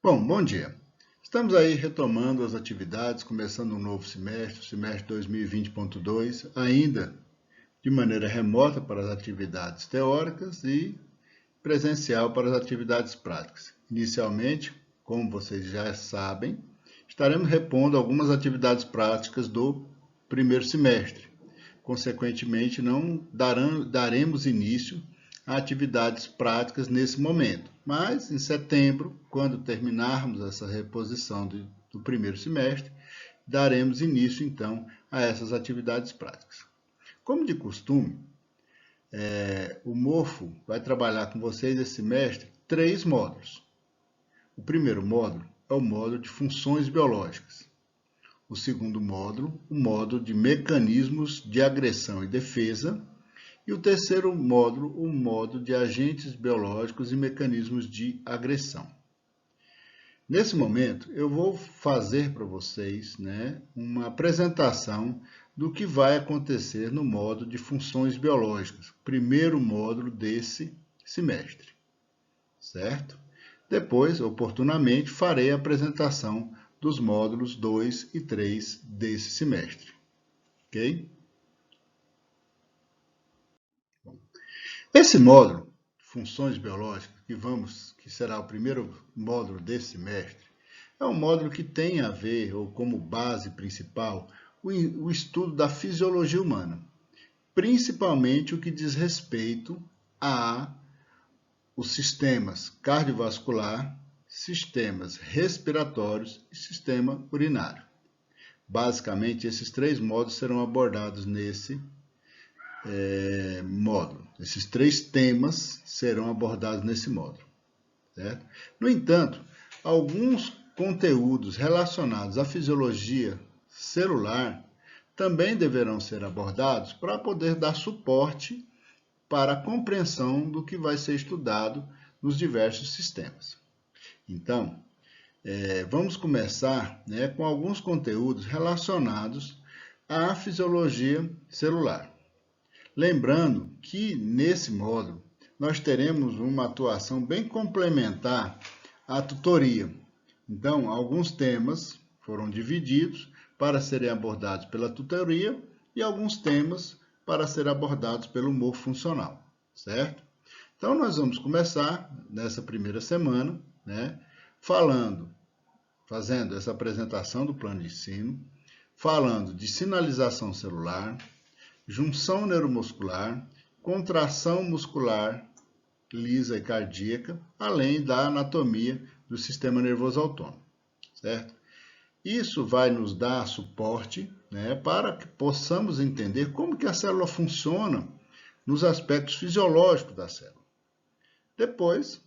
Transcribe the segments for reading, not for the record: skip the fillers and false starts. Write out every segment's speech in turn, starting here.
Bom dia. Estamos aí retomando as atividades, começando um novo semestre, o semestre 2020.2, ainda de maneira remota para as atividades teóricas e presencial para as atividades práticas. Inicialmente, como vocês já sabem, estaremos repondo algumas atividades práticas do primeiro semestre. Consequentemente, não daremos início a atividades práticas nesse momento. Mas, em setembro, quando terminarmos essa reposição do primeiro semestre, daremos início, então, a essas atividades práticas. Como de costume, o MOFO vai trabalhar com vocês esse semestre 3 módulos. O primeiro módulo é o módulo de funções biológicas. O segundo módulo, o módulo de mecanismos de agressão e defesa. E o terceiro módulo, o módulo de agentes biológicos e mecanismos de agressão. Nesse momento, eu vou fazer para vocês uma apresentação do que vai acontecer no módulo de funções biológicas, primeiro módulo desse semestre, certo? Depois, oportunamente, farei a apresentação dos módulos 2 e 3 desse semestre, ok? Esse módulo, funções biológicas, que será o primeiro módulo desse semestre, é um módulo que tem a ver, ou como base principal, o estudo da fisiologia humana, principalmente o que diz respeito a os sistemas cardiovascular, sistemas respiratórios e sistema urinário. Basicamente, esses 3 módulos serão abordados nesse módulo. Esses 3 temas serão abordados nesse módulo, certo? No entanto, alguns conteúdos relacionados à fisiologia celular também deverão ser abordados para poder dar suporte para a compreensão do que vai ser estudado nos diversos sistemas. Então, vamos começar com alguns conteúdos relacionados à fisiologia celular. Lembrando que, nesse módulo, nós teremos uma atuação bem complementar à tutoria. Então, alguns temas foram divididos para serem abordados pela tutoria e alguns temas para serem abordados pelo MOFO funcional, certo? Então, nós vamos começar nessa primeira semana, fazendo essa apresentação do plano de ensino, falando de sinalização celular, junção neuromuscular, contração muscular lisa e cardíaca, além da anatomia do sistema nervoso autônomo, certo? Isso vai nos dar suporte para que possamos entender como que a célula funciona nos aspectos fisiológicos da célula. Depois,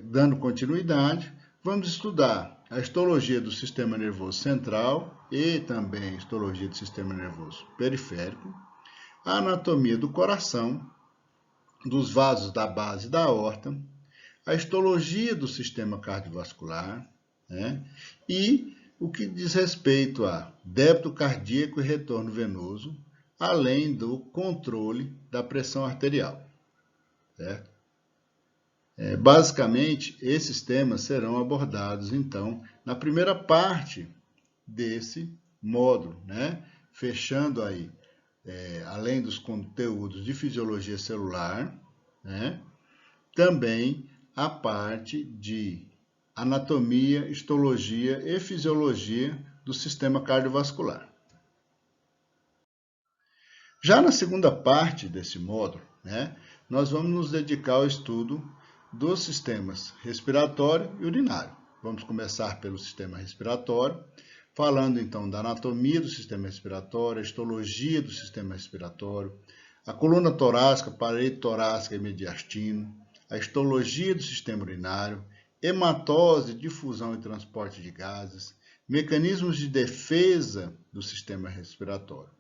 dando continuidade, vamos estudar a histologia do sistema nervoso central e também a histologia do sistema nervoso periférico, a anatomia do coração, dos vasos da base da aorta, a histologia do sistema cardiovascular, e o que diz respeito a débito cardíaco e retorno venoso, além do controle da pressão arterial, certo? Basicamente, esses temas serão abordados, então, na primeira parte desse módulo, fechando aí, além dos conteúdos de fisiologia celular, também a parte de anatomia, histologia e fisiologia do sistema cardiovascular. Já na segunda parte desse módulo, nós vamos nos dedicar ao estudo dos sistemas respiratório e urinário. Vamos começar pelo sistema respiratório, falando então da anatomia do sistema respiratório, a histologia do sistema respiratório, a coluna torácica, parede torácica e mediastino, a histologia do sistema urinário, hematose, difusão e transporte de gases, mecanismos de defesa do sistema respiratório,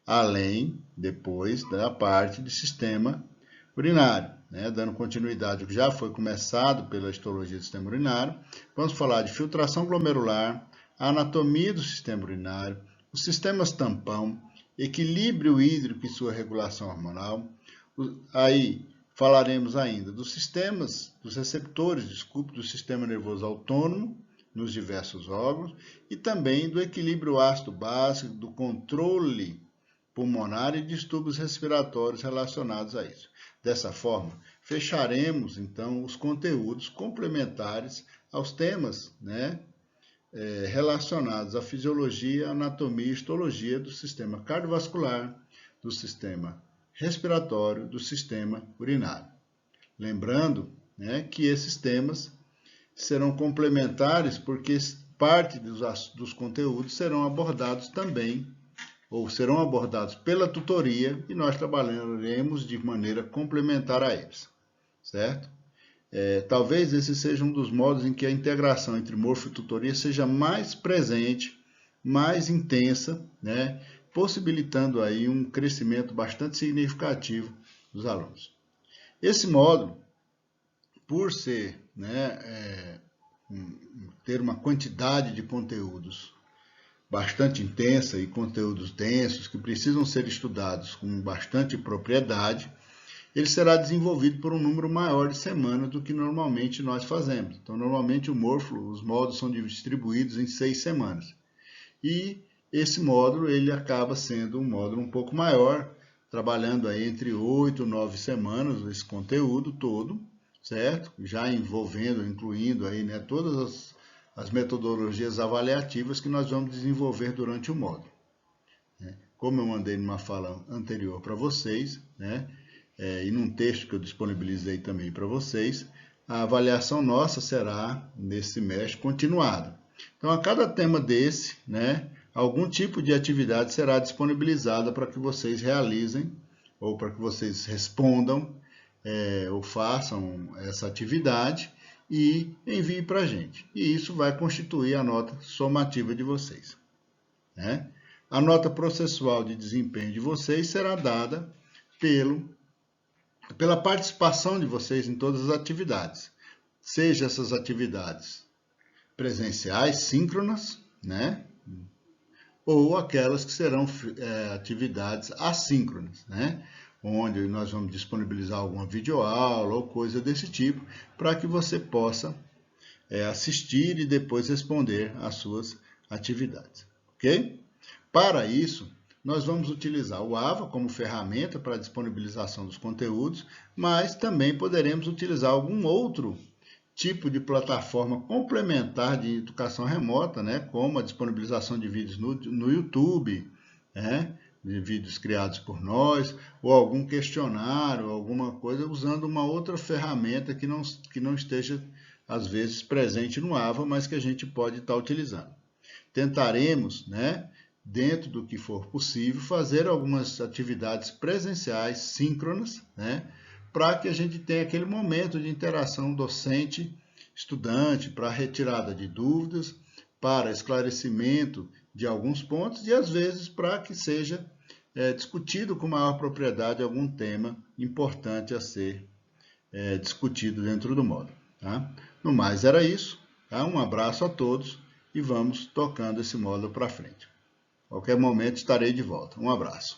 além, depois, da parte do sistema urinário, dando continuidade ao que já foi começado pela histologia do sistema urinário. Vamos falar de filtração glomerular, a anatomia do sistema urinário, os sistemas tampão, equilíbrio hídrico e sua regulação hormonal, aí Falaremos ainda dos sistemas, dos receptores, desculpe, do sistema nervoso autônomo nos diversos órgãos e também do equilíbrio ácido básico, do controle pulmonar e distúrbios respiratórios relacionados a isso. Dessa forma, fecharemos então os conteúdos complementares aos temas, relacionados à fisiologia, anatomia e histologia do sistema cardiovascular, do sistema respiratório, do sistema urinário. Lembrando, que esses temas serão complementares porque parte dos conteúdos serão abordados também, ou serão abordados pela tutoria, e nós trabalharemos de maneira complementar a eles, certo? Talvez esse seja um dos modos em que a integração entre morfo e tutoria seja mais presente, mais intensa, possibilitando aí um crescimento bastante significativo dos alunos. Esse módulo, por ser, ter uma quantidade de conteúdos bastante intensa e conteúdos densos que precisam ser estudados com bastante propriedade, ele será desenvolvido por um número maior de semanas do que normalmente nós fazemos. Então, normalmente o morfo, os módulos são distribuídos em 6 semanas. E esse módulo, ele acaba sendo um módulo um pouco maior, trabalhando aí entre 8 e 9 semanas esse conteúdo todo, certo? Já incluindo aí, todas as metodologias avaliativas que nós vamos desenvolver durante o módulo. Como eu mandei numa fala anterior para vocês, e num texto que eu disponibilizei também para vocês, a avaliação nossa será, nesse semestre, continuada. Então, a cada tema desse, algum tipo de atividade será disponibilizada para que vocês realizem, ou para que vocês respondam, ou façam essa atividade e enviem para a gente. E isso vai constituir a nota somativa de vocês. A nota processual de desempenho de vocês será dada pela participação de vocês em todas as atividades. Seja essas atividades presenciais, síncronas, ou aquelas que serão atividades assíncronas, onde nós vamos disponibilizar alguma videoaula ou coisa desse tipo, para que você possa assistir e depois responder às suas atividades, ok? Para isso, nós vamos utilizar o AVA como ferramenta para a disponibilização dos conteúdos, mas também poderemos utilizar algum outro tipo de plataforma complementar de educação remota, como a disponibilização de vídeos no YouTube, de vídeos criados por nós, ou algum questionário, alguma coisa, usando uma outra ferramenta que não esteja, às vezes, presente no AVA, mas que a gente pode estar utilizando. Tentaremos, dentro do que for possível, fazer algumas atividades presenciais, síncronas, para que a gente tenha aquele momento de interação docente-estudante, para retirada de dúvidas, para esclarecimento de alguns pontos e, às vezes, para que seja discutido com maior propriedade algum tema importante a ser discutido dentro do módulo. Tá? No mais, era isso. Tá? Um abraço a todos e vamos tocando esse módulo para frente. Qualquer momento estarei de volta. Um abraço.